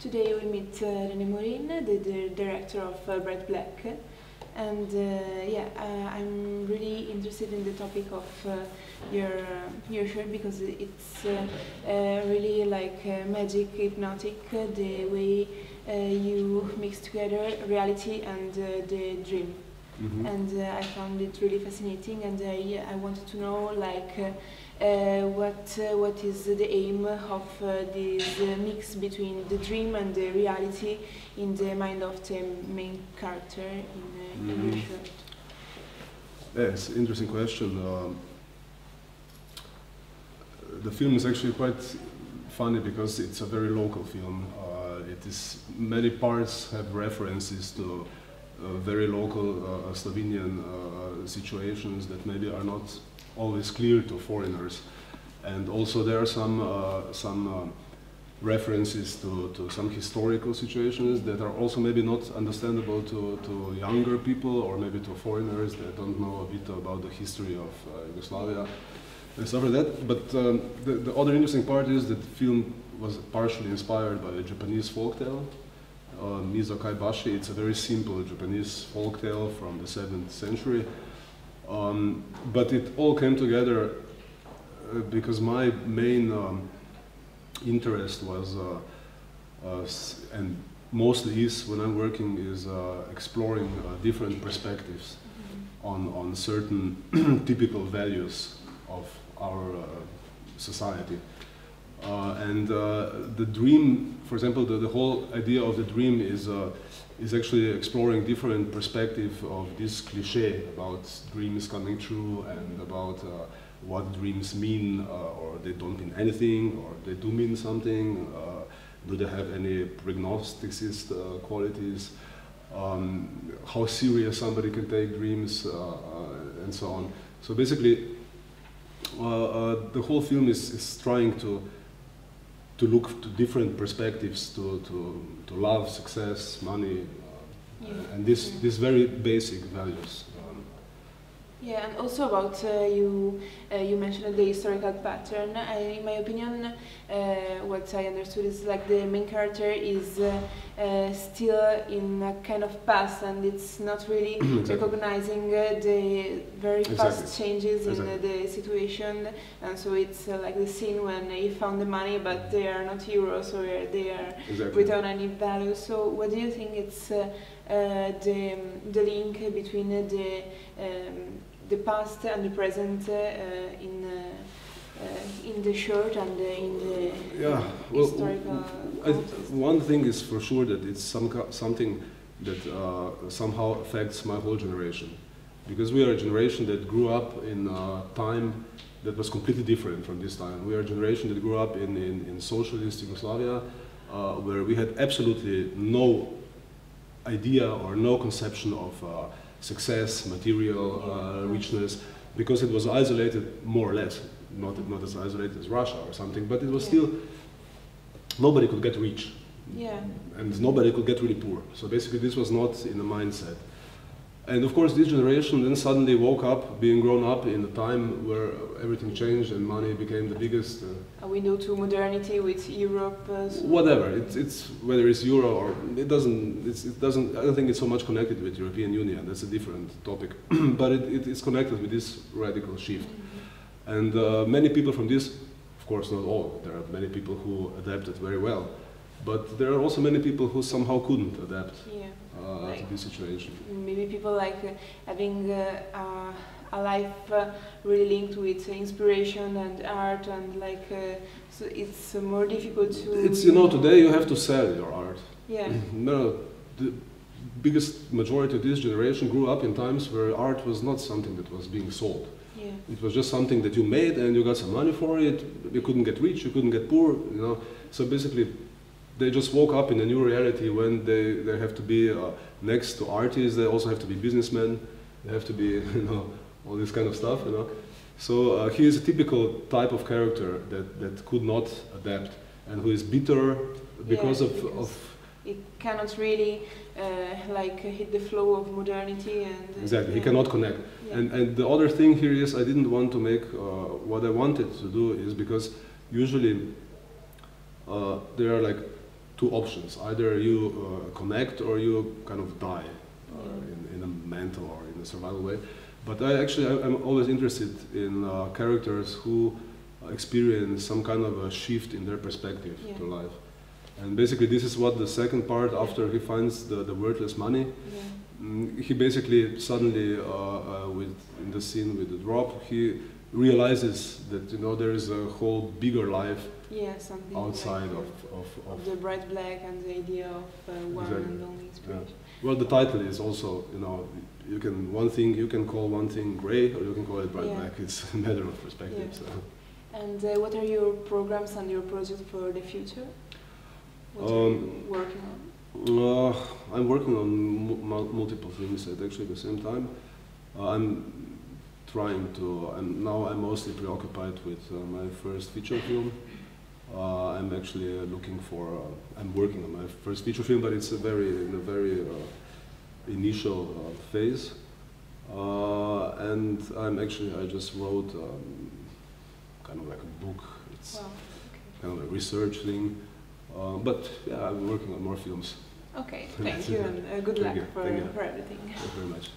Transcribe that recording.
Today we meet Rene Maurin, the director of Bright Black, and I'm really interested in the topic of your shirt because it's really like magic, hypnotic, the way you mix together reality and the dream. Mm-hmm. And I found it really fascinating, and I wanted to know what is the aim of this mix between the dream and the reality in the mind of the main character in your shirt. Yes, interesting question. The film is actually quite funny because it's a very local film. Many parts have references to very local Slovenian situations that maybe are not always clear to foreigners, and also there are some references to some historical situations that are also maybe not understandable to younger people or maybe to foreigners that don't know a bit about the history of Yugoslavia and stuff like that. But the other interesting part is that the film was partially inspired by a Japanese folktale. Mizo Kaibashi. It's a very simple Japanese folktale from the 7th century, but it all came together because my main interest was, and mostly is when I'm working, is exploring different perspectives on certain typical values of our society. The dream, for example, the whole idea of the dream is actually exploring different perspectives of this cliché about dreams coming true and about what dreams mean, or they don't mean anything, or they do mean something. Do they have any prognosticist qualities? How serious somebody can take dreams, and so on. So basically, the whole film is trying to look to different perspectives to love, success, money, and these very basic values. Yeah, and also about you mentioned the historical pattern. In my opinion, what I understood is like the main character is still in a kind of past, and it's not really recognizing the very fast changes in the situation. And so it's like the scene when he found the money, but they are not heroes, or they are without any value. So what do you think it's the link between the past and the present in the short and in the historical context? One thing is for sure that it's something that somehow affects my whole generation, because we are a generation that grew up in a time that was completely different from this time. We are a generation that grew up in socialist Yugoslavia, where we had absolutely no idea or no conception of success, material richness, because it was isolated more or less, not as isolated as Russia or something, but it was still, nobody could get rich, and nobody could get really poor. So basically this was not in the mindset. And of course this generation then suddenly woke up, being grown up in a time where everything changed and money became the biggest... a window to modernity with Europe. Whatever, it's whether it's Euro or... It doesn't, I don't think it's so much connected with European Union, that's a different topic. But it is connected with this radical shift. And many people from this, of course not all, there are many people who adapted very well. But there are also many people who somehow couldn't adapt to this situation. Maybe people like having a life really linked with inspiration and art, and like so it's more difficult to... It's, today you have to sell your art. Yeah. No, the biggest majority of this generation grew up in times where art was not something that was being sold. Yeah. It was just something that you made and you got some money for it. You couldn't get rich, you couldn't get poor, So basically, they just woke up in a new reality when they have to be next to artists. They also have to be businessmen. They have to be, all this kind of stuff, So he is a typical type of character that could not adapt and who is bitter because of it cannot really hit the flow of modernity and... Exactly, he cannot connect. Yeah. And the other thing here is I didn't want to make, what I wanted to do is because usually there are like two options: either you connect or you kind of die in a mental or in a survival way. But I'm always interested in characters who experience some kind of a shift in their perspective to life. And basically this is what the second part, after he finds the worthless money, he basically suddenly, in the scene with the drop, he realizes that, you know, there is a whole bigger life outside like of the bright black and the idea of one and only inspiration. Yeah. Well, the title is also, you know, you can call one thing gray, or you can call it bright black. It's a matter of perspective. So. And what are your programs and your projects for the future? What are you working on? I'm working on multiple things at actually the same time. I'm mostly preoccupied with my first feature film. I'm actually I'm working on my first feature film, but it's in a very initial phase. And I just wrote kind of like a book. It's kind of a research thing. But yeah, I'm working on more films. Okay, thank you, and good luck for everything. Thank you very much.